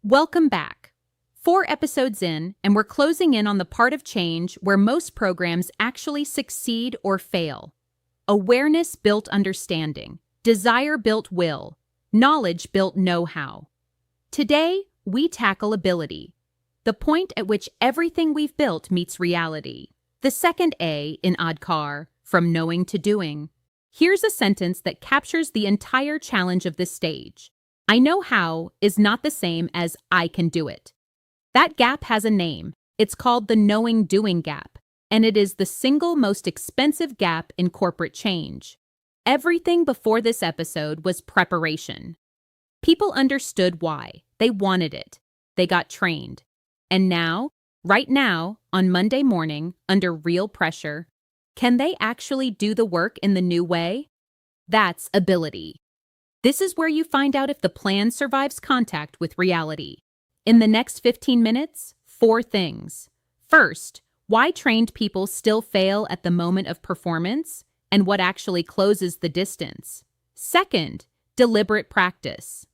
Welcome back. 4 episodes in, and we're closing in on the part of change where most programs actually succeed or fail. Awareness built understanding, desire built will, knowledge built know-how. Today, we tackle ability, the point at which everything we've built meets reality. The second A in ADKAR, from knowing to doing. Here's a sentence that captures the entire challenge of this stage. I know how is not the same as I can do it. That gap has a name. It's called the knowing-doing gap, and it is the single most expensive gap in corporate change. Everything before this episode was preparation. People understood why. They wanted it. They got trained. And now, right now, on Monday morning, under real pressure, can they actually do the work in the new way? That's ability. This is where you find out if the plan survives contact with reality. In the next 15 minutes, 4 things. First, why trained people still fail at the moment of performance and what actually closes the distance. Second, deliberate practice.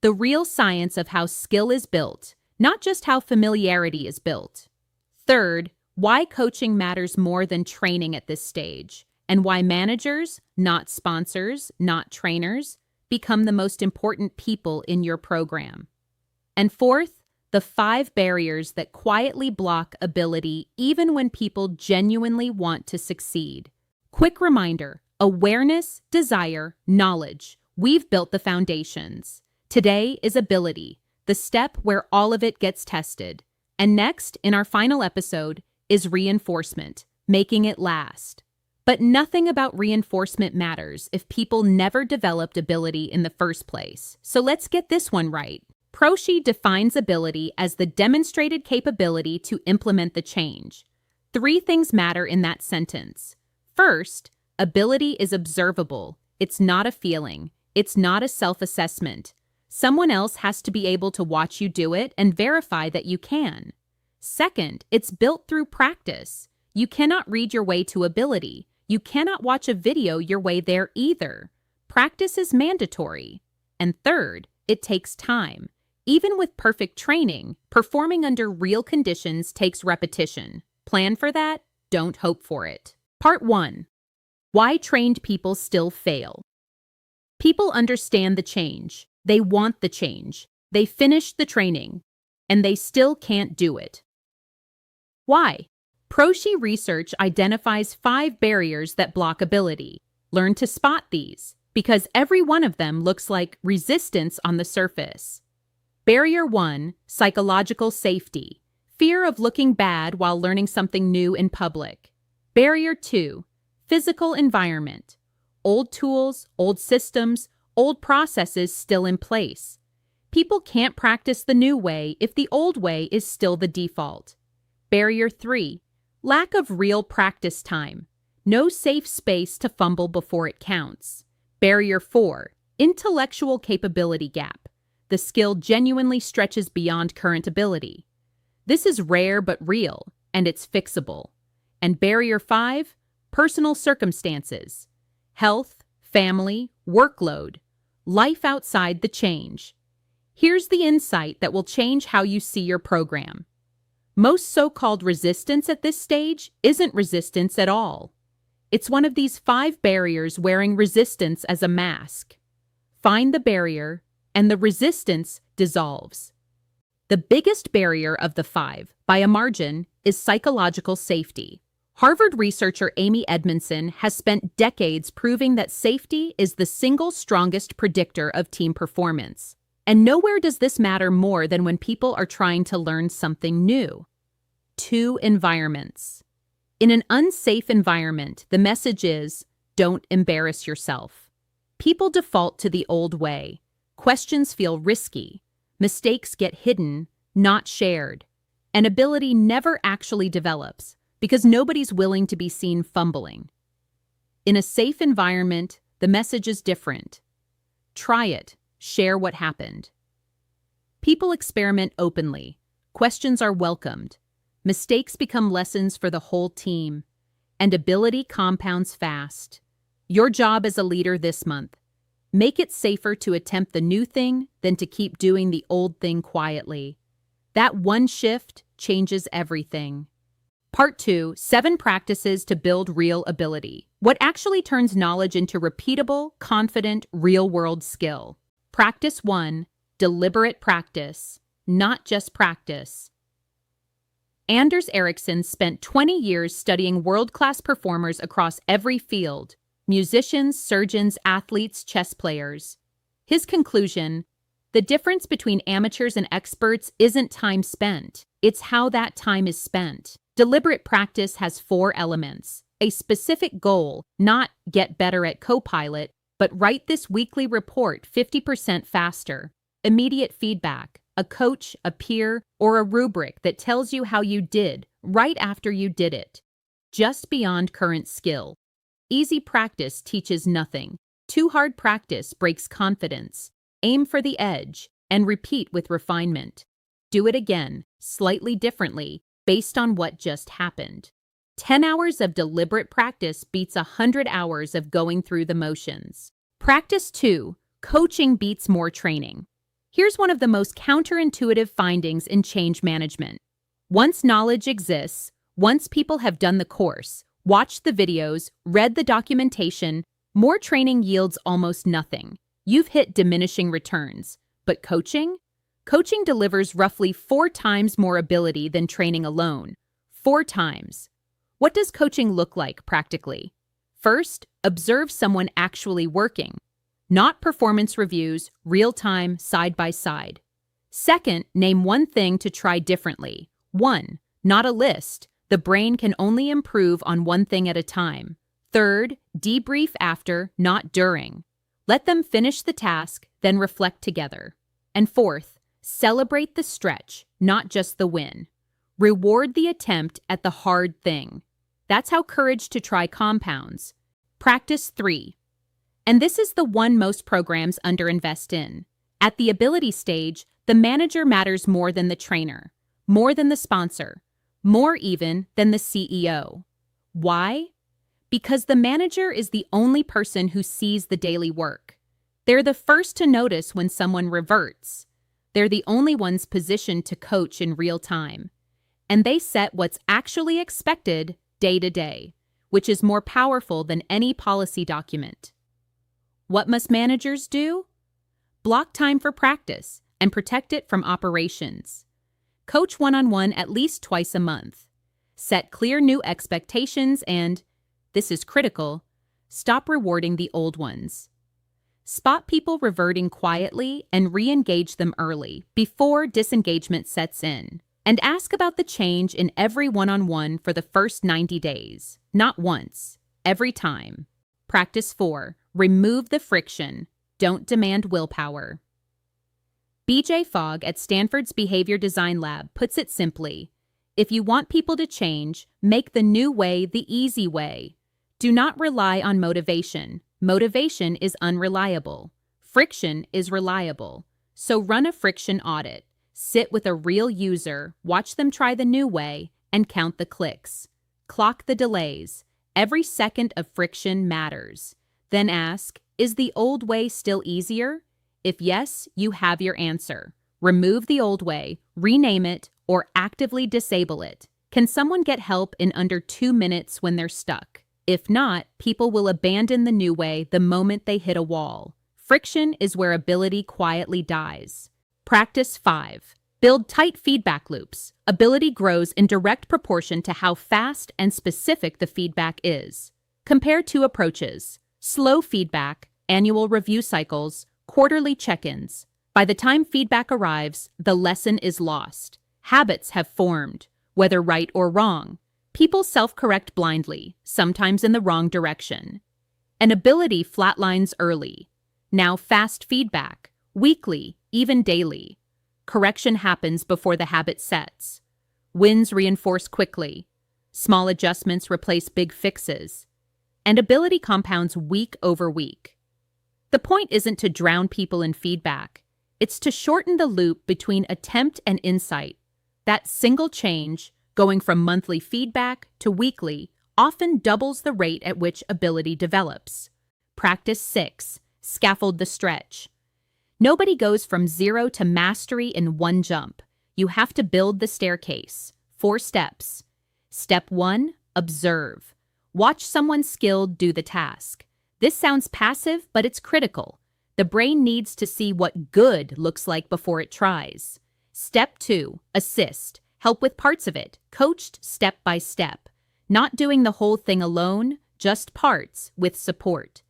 The real science of how skill is built, not just how familiarity is built. Third, why coaching matters more than training at this stage, and why managers, not sponsors, not trainers, become the most important people in your program. And fourth, the 5 barriers that quietly block ability even when people genuinely want to succeed. Quick reminder, awareness, desire, knowledge. We've built the foundations. Today is ability, the step where all of it gets tested. And next, in our final episode, is reinforcement, making it last. But nothing about reinforcement matters if people never developed ability in the first place. So let's get this one right. Prosci defines ability as the demonstrated capability to implement the change. 3 things matter in that sentence. First, ability is observable. It's not a feeling. It's not a self-assessment. Someone else has to be able to watch you do it and verify that you can. Second, it's built through practice. You cannot read your way to ability. You cannot watch a video your way there either. Practice is mandatory. And third, it takes time. Even with perfect training, performing under real conditions takes repetition. Plan for that, don't hope for it. Part 1. Why trained people still fail. People understand the change. They want the change. They finished the training, and they still can't do it. Why? Prosci research identifies 5 barriers that block ability. Learn to spot these, because every one of them looks like resistance on the surface. Barrier 1, psychological safety. Fear of looking bad while learning something new in public. Barrier 2, physical environment. Old tools, old systems, old processes still in place. People can't practice the new way if the old way is still the default. Barrier 3, lack of real practice time. No safe space to fumble before it counts. Barrier 4, intellectual capability gap. The skill genuinely stretches beyond current ability. This is rare but real, and it's fixable. And barrier 5, personal circumstances. Health, family, workload. Life outside the change. Here's the insight that will change how you see your program. Most so-called resistance at this stage isn't resistance at all. It's one of these 5 barriers wearing resistance as a mask. Find the barrier, and the resistance dissolves. The biggest barrier of the 5, by a margin, is psychological safety. Harvard researcher Amy Edmondson has spent decades proving that safety is the single strongest predictor of team performance. And nowhere does this matter more than when people are trying to learn something new. 2 environments. In an unsafe environment, the message is, don't embarrass yourself. People default to the old way. Questions feel risky. Mistakes get hidden, not shared. And ability never actually develops because nobody's willing to be seen fumbling. In a safe environment, the message is different. Try it. Share what happened. People experiment openly. Questions are welcomed. Mistakes become lessons for the whole team. And ability compounds fast. Your job as a leader this month. Make it safer to attempt the new thing than to keep doing the old thing quietly. That one shift changes everything. Part 2, 7 practices to build real ability. What actually turns knowledge into repeatable, confident, real-world skill. Practice 1, deliberate practice, not just practice. Anders Ericsson spent 20 years studying world-class performers across every field: musicians, surgeons, athletes, chess players. His conclusion: the difference between amateurs and experts isn't time spent, it's how that time is spent. Deliberate practice has 4 elements: a specific goal, not get better at Copilot, but write this weekly report 50% faster; immediate feedback, a coach, a peer, or a rubric that tells you how you did right after you did it. Just beyond current skill. Easy practice teaches nothing. Too hard practice breaks confidence. Aim for the edge and repeat with refinement. Do it again, slightly differently, based on what just happened. 10 hours of deliberate practice beats 100 hours of going through the motions. Practice 2, coaching beats more training. Here's one of the most counterintuitive findings in change management. Once knowledge exists, once people have done the course, watched the videos, read the documentation, more training yields almost nothing. You've hit diminishing returns. But coaching? Coaching delivers roughly 4 times more ability than training alone. 4 times. What does coaching look like practically? First, observe someone actually working. Not performance reviews, real-time, side-by-side. Second, name one thing to try differently. 1, not a list. The brain can only improve on one thing at a time. Third, debrief after, not during. Let them finish the task, then reflect together. And fourth, celebrate the stretch, not just the win. Reward the attempt at the hard thing. That's how courage to try compounds. Practice 3. And this is the one most programs underinvest in. At the ability stage, the manager matters more than the trainer, more than the sponsor, more even than the CEO. Why? Because the manager is the only person who sees the daily work. They're the first to notice when someone reverts. They're the only ones positioned to coach in real time. And they set what's actually expected day to day, which is more powerful than any policy document. What must managers do? Block time for practice and protect it from operations. Coach one-on-one at least twice a month. Set clear new expectations and, this is critical, stop rewarding the old ones. Spot people reverting quietly and re-engage them early, before disengagement sets in. And ask about the change in every one-on-one for the first 90 days. Not once, every time. Practice 4. Remove the friction. Don't demand willpower. BJ Fogg at Stanford's Behavior Design Lab puts it simply: if you want people to change, make the new way the easy way. Do not rely on motivation. Motivation is unreliable. Friction is reliable. So run a friction audit. Sit with a real user, watch them try the new way, and count the clicks. Clock the delays. Every second of friction matters. Then ask, is the old way still easier? If yes, you have your answer. Remove the old way, rename it, or actively disable it. Can someone get help in under 2 minutes when they're stuck? If not, people will abandon the new way the moment they hit a wall. Friction is where ability quietly dies. Practice 5. Build tight feedback loops. Ability grows in direct proportion to how fast and specific the feedback is. Compare 2 approaches: slow feedback, annual review cycles, quarterly check-ins. By the time feedback arrives, the lesson is lost. Habits have formed, whether right or wrong. People self-correct blindly, sometimes in the wrong direction. An ability flatlines early. Now fast feedback, weekly, even daily. Correction happens before the habit sets. Wins reinforce quickly. Small adjustments replace big fixes. And ability compounds week over week. The point isn't to drown people in feedback. It's to shorten the loop between attempt and insight. That single change, going from monthly feedback to weekly, often doubles the rate at which ability develops. Practice 6. Scaffold the stretch. Nobody goes from 0 to mastery in one jump. You have to build the staircase. 4 steps. Step 1, observe. Watch someone skilled do the task. This sounds passive, but it's critical. The brain needs to see what good looks like before it tries. Step 2, assist. Help with parts of it, coached step by step. Not doing the whole thing alone, just parts with support.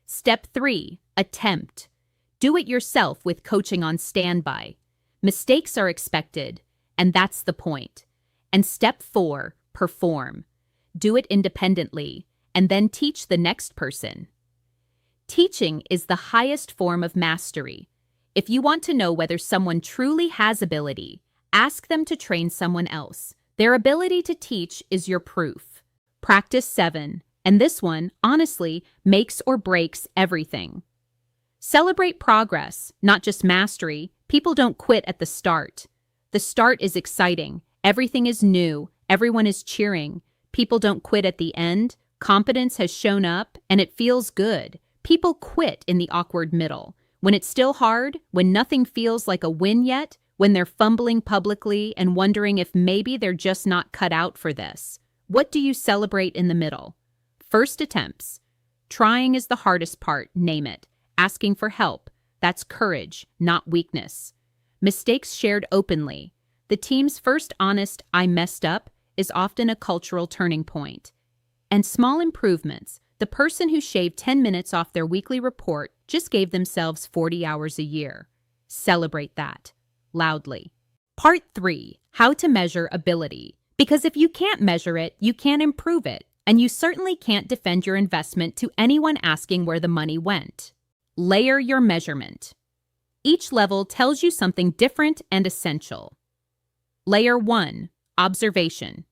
Step 3, attempt. Do it yourself with coaching on standby. Mistakes are expected, and that's the point. And step 4, perform. Do it independently, and then teach the next person. Teaching is the highest form of mastery. If you want to know whether someone truly has ability, ask them to train someone else. Their ability to teach is your proof. Practice 7, and this one, honestly, makes or breaks everything. Celebrate progress, not just mastery. People don't quit at the start. The start is exciting. Everything is new. Everyone is cheering. People don't quit at the end. Competence has shown up, and it feels good. People quit in the awkward middle. When it's still hard, when nothing feels like a win yet, when they're fumbling publicly and wondering if maybe they're just not cut out for this. What do you celebrate in the middle? First attempts. Trying is the hardest part, name it. Asking for help. That's courage, not weakness. Mistakes shared openly. The team's first honest "I messed up" is often a cultural turning point. And small improvements. The person who shaved 10 minutes off their weekly report just gave themselves 40 hours a year. Celebrate that. Loudly. Part 3. How to measure ability. Because if you can't measure it, you can't improve it. And you certainly can't defend your investment to anyone asking where the money went. Layer your measurement. Each level tells you something different and essential. Layer 1. Observation.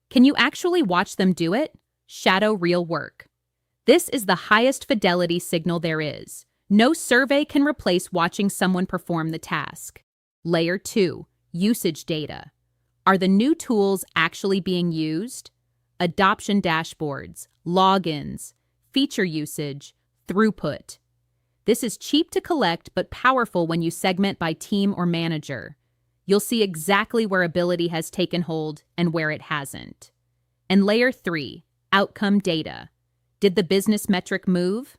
Can you actually watch them do it? Shadow real work. This is the highest fidelity signal there is. No survey can replace watching someone perform the task. Layer 2. Usage data. Are the new tools actually being used? Adoption dashboards, logins, feature usage, throughput. This is cheap to collect but powerful when you segment by team or manager. You'll see exactly where ability has taken hold and where it hasn't. And layer 3, outcome data. Did the business metric move?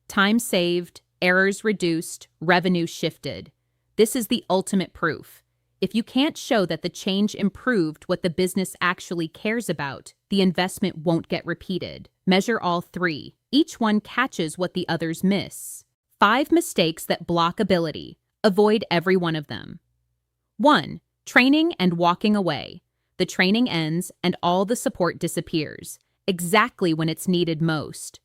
Time saved, errors reduced, revenue shifted. This is the ultimate proof. If you can't show that the change improved what the business actually cares about, the investment won't get repeated. Measure all 3. Each one catches what the others miss. 5 mistakes that block ability. Avoid every one of them. 1. Training and walking away. The training ends and all the support disappears, exactly when it's needed most.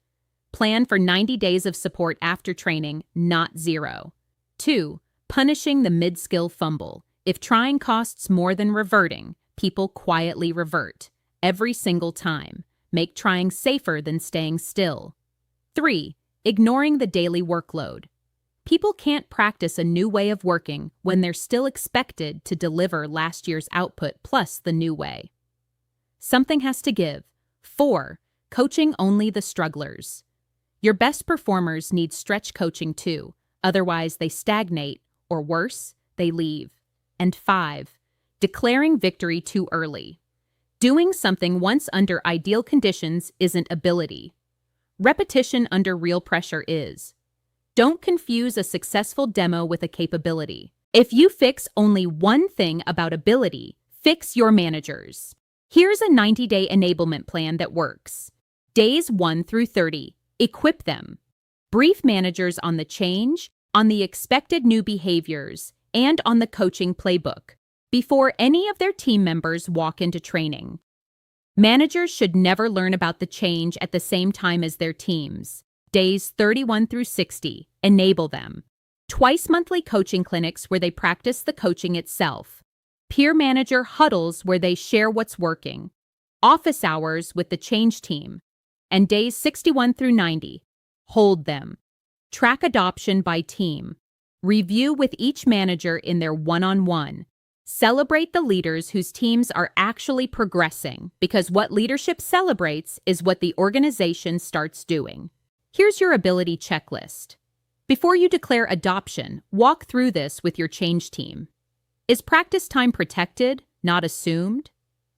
Plan for 90 days of support after training, not 0. 2. Punishing the mid-skill fumble. If trying costs more than reverting, people quietly revert. Every single time. Make trying safer than staying still. 3. Ignoring the daily workload. People can't practice a new way of working when they're still expected to deliver last year's output plus the new way. Something has to give. 4. Coaching only the strugglers. Your best performers need stretch coaching too, otherwise they stagnate, or worse, they leave. And 5. Declaring victory too early. Doing something once under ideal conditions isn't ability. Repetition under real pressure is. Don't confuse a successful demo with a capability. If you fix only one thing about ability, fix your managers. Here's a 90-day enablement plan that works. Days 1 through 30. Equip them. Brief managers on the change, on the expected new behaviors, and on the coaching playbook before any of their team members walk into training. Managers should never learn about the change at the same time as their teams. Days 31 through 60. Enable them. Twice monthly coaching clinics where they practice the coaching itself. Peer manager huddles where they share what's working. Office hours with the change team. And days 61 through 90. Hold them. Track adoption by team. Review with each manager in their one-on-one. Celebrate the leaders whose teams are actually progressing, because what leadership celebrates is what the organization starts doing. Here's your ability checklist. Before you declare adoption, walk through this with your change team. Is practice time protected, not assumed?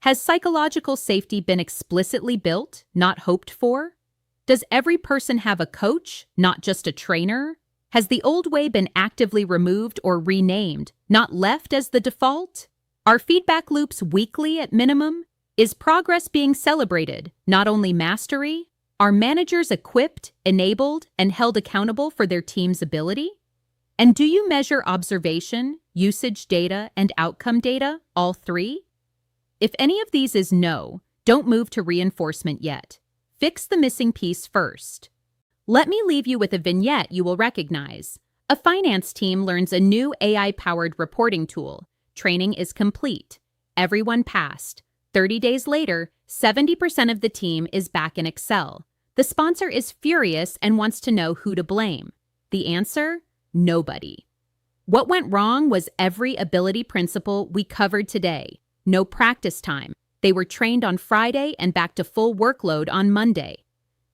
Has psychological safety been explicitly built, not hoped for? Does every person have a coach, not just a trainer? Has the old way been actively removed or renamed, not left as the default? Are feedback loops weekly at minimum? Is progress being celebrated, not only mastery? Are managers equipped, enabled, and held accountable for their team's ability? And do you measure observation, usage data, and outcome data, all three? If any of these is no, don't move to reinforcement yet. Fix the missing piece first. Let me leave you with a vignette you will recognize. A finance team learns a new AI-powered reporting tool. Training is complete. Everyone passed. 30 days later, 70% of the team is back in Excel. The sponsor is furious and wants to know who to blame. The answer? Nobody. What went wrong was every ability principle we covered today. No practice time. They were trained on Friday and back to full workload on Monday.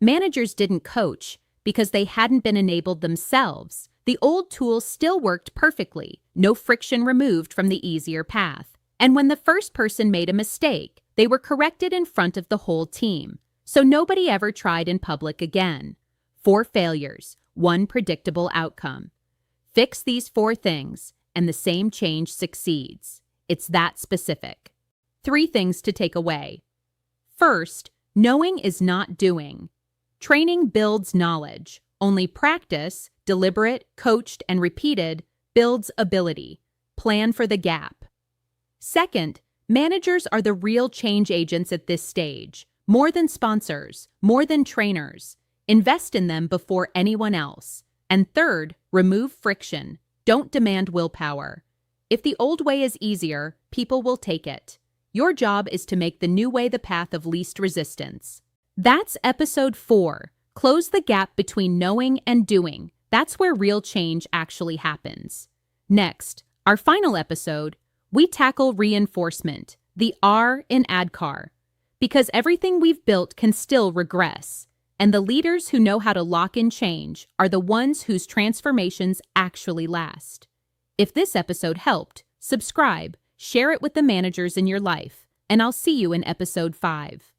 Managers didn't coach because they hadn't been enabled themselves. The old tools still worked perfectly, no friction removed from the easier path. And when the first person made a mistake, they were corrected in front of the whole team. So nobody ever tried in public again. 4 failures, 1 predictable outcome. Fix these 4 things, and the same change succeeds. It's that specific. 3 things to take away. First, knowing is not doing. Training builds knowledge. Only practice, deliberate, coached, and repeated, builds ability. Plan for the gap. Second, managers are the real change agents at this stage. More than sponsors, more than trainers. Invest in them before anyone else. And third, remove friction. Don't demand willpower. If the old way is easier, people will take it. Your job is to make the new way the path of least resistance. That's episode 4. Close the gap between knowing and doing. That's where real change actually happens. Next, our final episode, we tackle reinforcement, the R in ADKAR. Because everything we've built can still regress, and the leaders who know how to lock in change are the ones whose transformations actually last. If this episode helped, subscribe, share it with the managers in your life, and I'll see you in episode 5.